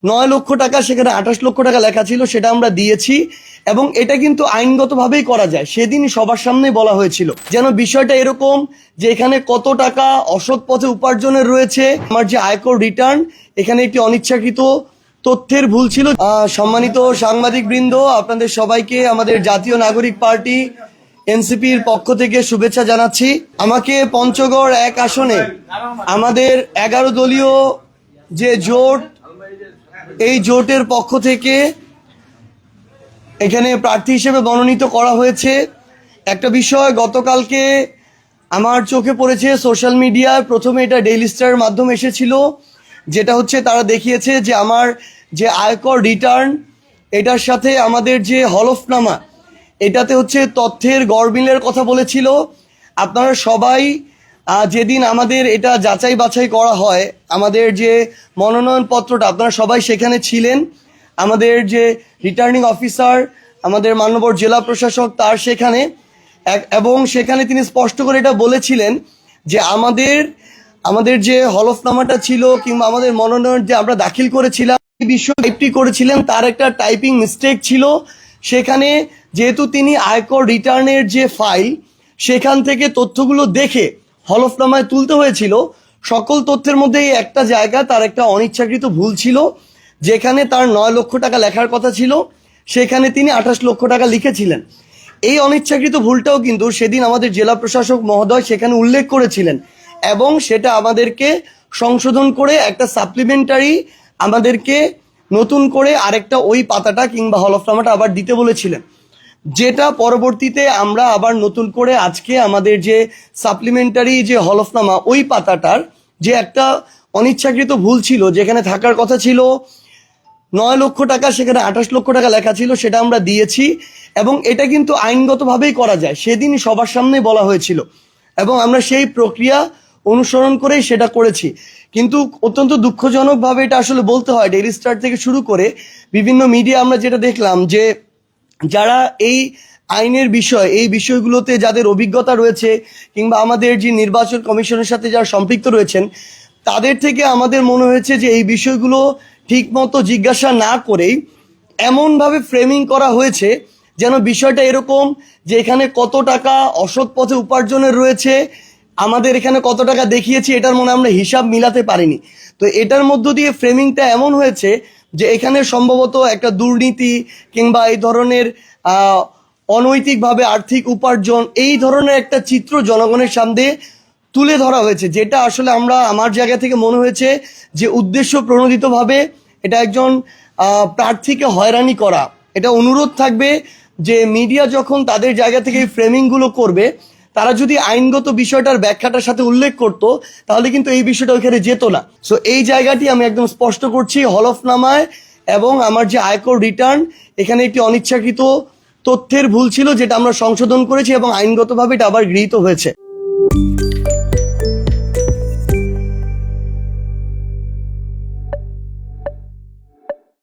9 লক্ষ টাকা, সেখানে 28 লক্ষ টাকা লেখা ছিল, সেটা আমরা দিয়েছি এবং এটা কিন্তু আইনগতভাবেই করা যায়। সেদিনই সবার সামনে বলা হয়েছিল যেন বিষয়টা এরকম যে এখানে কত টাকা অসৎ পথে উপার্জনের রয়েছে। আমার যে আয়কর রিটার্ন, এখানে একটি অনিচ্ছাকৃত তথ্যের ভুল ছিল। সম্মানিত সাংবাদিক বৃন্দ, আপনাদের সবাইকে আমাদের জাতীয় নাগরিক পার্টি এনসিপির পক্ষ থেকে শুভেচ্ছা জানাচ্ছি। আমাকে পঞ্চগড় 1 আসনে আমাদের 11 দলীয় যে জোট, এই জোটের পক্ষ থেকে এখানে প্রার্থী হিসেবে মনোনীত করা হয়েছে। একটা বিষয় গতকালকে আমার চোখে পড়েছে সোশ্যাল মিডিয়ায়। প্রথমে এটা ডেইলি স্টারের মাধ্যমে এসেছিল, যেটা হচ্ছে তারা দেখিয়েছে যে আমার যে আয়কর রিটার্ন, এটার সাথে আমাদের যে হলফনামা, এটাতে হচ্ছে তথ্যের গড়মিলের কথা বলেছিল। আপনারা সবাই যেদিন আমাদের এটা যাচাই বাছাই করা হয়, আমাদের যে মনোনয়নপত্রটা, আপনারা সবাই সেখানে ছিলেন। আমাদের যে রিটার্নিং অফিসার, আমাদের মাননীয় জেলা প্রশাসক, তার সেখানে এবং সেখানে তিনি স্পষ্ট করে এটা বলেছিলেন যে আমাদের যে হলফনামাটা ছিল কিংবা আমাদের মনোনয়ন যে আমরা দাখিল করেছিলাম, এই বিষয়টি করেছিলেন, তার একটা টাইপিং মিস্টেক ছিল। সেখানে যেহেতু তিনি আয়কর রিটার্নের যে ফাইল, সেখান থেকে তথ্যগুলো দেখে হলফনামায় তুলতে হয়েছিল, সকল তথ্যের মধ্যে একটা জায়গা তার একটা অনিচ্ছাকৃত ভুল ছিল। যেখানে তার 9 লক্ষ টাকা লেখার কথা ছিল, সেখানে তিনি 28 লক্ষ টাকা লিখেছিলেন। এই অনিচ্ছাকৃত ভুলটাও কিন্তু সেদিন আমাদের জেলা প্রশাসক মহোদয় সেখানে উল্লেখ করেছিলেন এবং সেটা আমাদেরকে সংশোধন করে একটা সাপ্লিমেন্টারি আমাদেরকে নতুন করে আরেকটা ওই পাতাটা কিংবা হলফনামাটা আবার দিতে বলেছিলেন, যেটা পরবর্তীতে আমরা আবার নতুন করে আজকে আমাদের যে সাপ্লিমেন্টারি যে হলফনামা, ওই পাতাটার যে একটা অনিচ্ছাকৃত ভুল ছিল, যেখানে থাকার কথা ছিল 9 লক্ষ টাকা, সেখানে 28 লক্ষ টাকা লেখা ছিল, সেটা আমরা দিয়েছি এবং এটা কিন্তু আইনগতভাবেই করা যায়। সেদিনই সবার সামনে বলা হয়েছিল এবং আমরা সেই প্রক্রিয়া অনুসরণ করেই সেটা করেছি। কিন্তু অত্যন্ত দুঃখজনকভাবে এটা আসলে বলতে হয়, ডেইলি স্টার থেকে শুরু করে বিভিন্ন মিডিয়া আমরা যেটা দেখলাম যে যারা এই আইনের বিষয়, এই বিষয়গুলোতে যাদের অভিজ্ঞতা রয়েছে কিংবা আমাদের যে নির্বাচন কমিশনের সাথে যারা সম্পৃক্ত রয়েছেন, তাদের থেকে আমাদের মনে হয়েছে যে এই বিষয়গুলো ঠিকমতো জিজ্ঞাসা না করেই এমনভাবে ফ্রেমিং করা হয়েছে যেন বিষয়টা এরকম যে এখানে কত টাকা অসৎ পথে উপার্জনের রয়েছে, আমাদের এখানে কত টাকা দেখিয়েছি, এটার মনে আমরা হিসাব মিলাতে পারিনি। তো এটার মধ্য দিয়ে ফ্রেমিংটা এমন হয়েছে যে এখানে সম্ভবত একটা দুর্নীতি কিংবা এই ধরনের অনৈতিকভাবে আর্থিক উপার্জন, এই ধরনের একটা চিত্র জনগণের সামনে তুলে ধরা হয়েছে, যেটা আসলে আমার জায়গা থেকে মনে হয়েছে যে উদ্দেশ্য প্রণোদিতভাবে এটা একজন প্রার্থীকে হয়রানি করা। এটা অনুরোধ থাকবে যে মিডিয়া যখন তাদের জায়গা থেকে এই ফ্রেমিংগুলো করবে, তারা যদি আইনগত বিষয়টার ব্যাখ্যাটার সাথে উল্লেখ করতো, তাহলে কিন্তু এই বিষয়টা ওইখানে যেত না। সো এই জায়গাটি আমি একদম স্পষ্ট করছি, হলফনামায় এবং আমার যে আয়কর রিটার্ন, এখানে একটি অনিচ্ছাকৃত তথ্যের ভুল ছিল, যেটা আমরা সংশোধন করেছি এবং আইনগতভাবে এটা আবার গৃহীত হয়েছে।